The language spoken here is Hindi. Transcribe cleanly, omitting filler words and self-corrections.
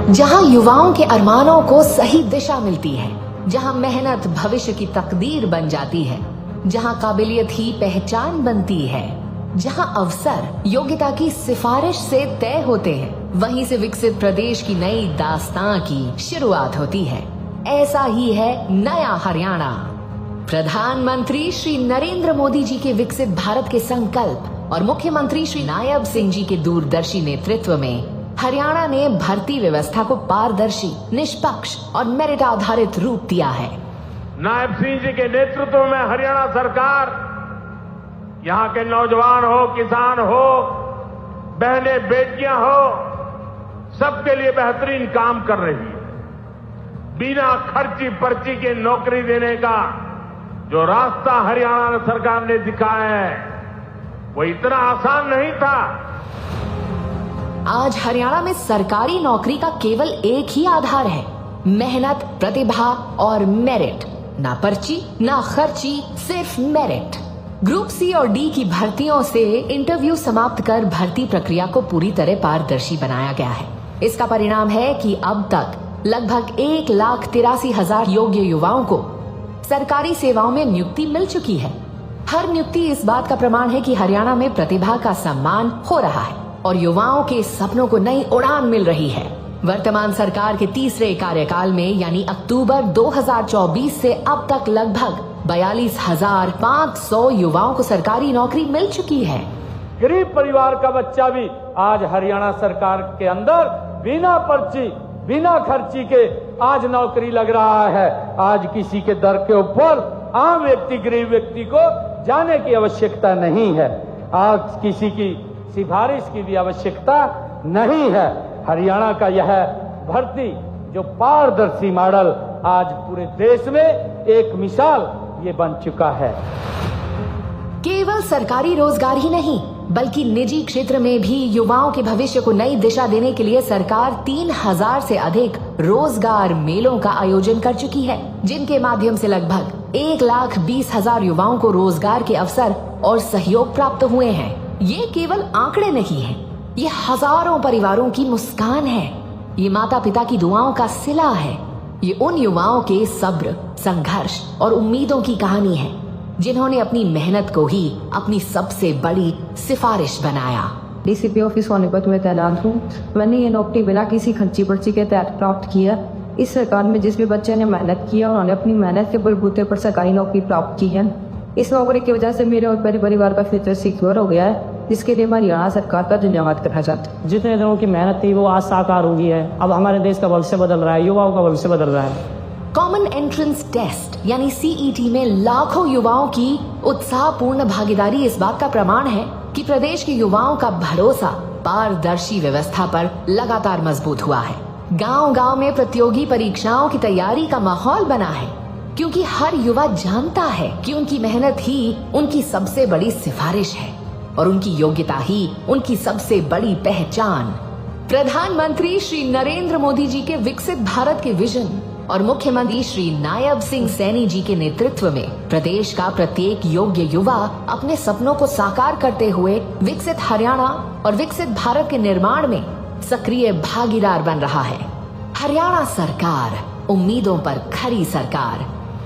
जहां युवाओं के अरमानों को सही दिशा मिलती है, जहां मेहनत भविष्य की तकदीर बन जाती है, जहां काबिलियत ही पहचान बनती है, जहां अवसर योग्यता की सिफारिश से तय होते हैं, वहीं से विकसित प्रदेश की नई दास्तां की शुरुआत होती है। ऐसा ही है नया हरियाणा। प्रधानमंत्री श्री नरेंद्र मोदी जी के विकसित भारत के संकल्प और मुख्यमंत्री श्री नायब सिंह जी के दूरदर्शी नेतृत्व में हरियाणा ने भर्ती व्यवस्था को पारदर्शी, निष्पक्ष और मेरिट आधारित रूप दिया है। नायब सिंह जी के नेतृत्व में हरियाणा सरकार यहां के नौजवान हो, किसान हो, बहनें बेटियां हो, सबके लिए बेहतरीन काम कर रही है। बिना खर्ची पर्ची के नौकरी देने का जो रास्ता हरियाणा सरकार ने दिखाया है वो इतना आसान नहीं था। आज हरियाणा में सरकारी नौकरी का केवल एक ही आधार है, मेहनत, प्रतिभा और मेरिट। ना पर्ची, ना खर्ची, सिर्फ मेरिट। ग्रुप सी और डी की भर्तियों से इंटरव्यू समाप्त कर भर्ती प्रक्रिया को पूरी तरह पारदर्शी बनाया गया है। इसका परिणाम है कि अब तक लगभग 1,83,000 योग्य युवाओं को सरकारी सेवाओं में नियुक्ति मिल चुकी है। हर नियुक्ति इस बात का प्रमाण है कि हरियाणा में प्रतिभा का सम्मान हो रहा है और युवाओं के सपनों को नई उड़ान मिल रही है। वर्तमान सरकार के तीसरे कार्यकाल में यानी अक्टूबर 2024 से अब तक लगभग 42,500 युवाओं को सरकारी नौकरी मिल चुकी है। गरीब परिवार का बच्चा भी आज हरियाणा सरकार के अंदर बिना पर्ची, बिना खर्ची के आज नौकरी लग रहा है। आज किसी के दर के ऊपर आम व्यक्ति, गरीब व्यक्ति को जाने की आवश्यकता नहीं है। आज किसी की सिफारिश की भी आवश्यकता नहीं है। हरियाणा का यह भर्ती जो पारदर्शी मॉडल आज पूरे देश में एक मिसाल ये बन चुका है। केवल सरकारी रोजगार ही नहीं बल्कि निजी क्षेत्र में भी युवाओं के भविष्य को नई दिशा देने के लिए सरकार 3,000 से अधिक रोजगार मेलों का आयोजन कर चुकी है, जिनके माध्यम से लगभग 1,20,000 युवाओं को रोजगार के अवसर और सहयोग प्राप्त हुए हैं। ये केवल आंकड़े नहीं हैं, ये हजारों परिवारों की मुस्कान है, ये माता पिता की दुआओं का सिला है, ये उन युवाओं के सब्र, संघर्ष और उम्मीदों की कहानी है जिन्होंने अपनी मेहनत को ही अपनी सबसे बड़ी सिफारिश बनाया। डीसीपी ऑफिस होने पर मैं तैनात हूँ। मैंने ये नौकरी बिना किसी खर्ची पर्ची के तहत प्राप्त किया। इस सरकार में जिस भी बच्चे ने मेहनत किया उन्होंने अपनी मेहनत के बलबूते पर सरकारी नौकरी प्राप्त की है। इस नौकरी की वजह से मेरे और मेरे परिवार का फ्यूचर सिक्योर हो गया है, जिसके लिए मैं हरियाणा सरकार का धन्यवाद करना चाहता हूँ। जितने दिनों की मेहनत थी वो आज साकार हो गई है। अब हमारे देश का भविष्य बदल रहा है, युवाओं का भविष्य बदल रहा है। कॉमन एंट्रेंस टेस्ट यानी सीईटी में लाखों युवाओं की उत्साहपूर्ण भागीदारी इस बात का प्रमाण है कि प्रदेश के युवाओं का भरोसा पारदर्शी व्यवस्था पर लगातार मजबूत हुआ है। गांव-गांव में प्रतियोगी परीक्षाओं की तैयारी का माहौल बना है, क्योंकि हर युवा जानता है कि उनकी मेहनत ही उनकी सबसे बड़ी सिफारिश है और उनकी योग्यता ही उनकी सबसे बड़ी पहचान। प्रधानमंत्री श्री नरेंद्र मोदी जी के विकसित भारत के विजन और मुख्यमंत्री श्री नायब सिंह सैनी जी के नेतृत्व में प्रदेश का प्रत्येक योग्य युवा अपने सपनों को साकार करते हुए विकसित हरियाणा और विकसित भारत के निर्माण में सक्रिय भागीदार बन रहा है। हरियाणा सरकार, उम्मीदों पर खरी सरकार।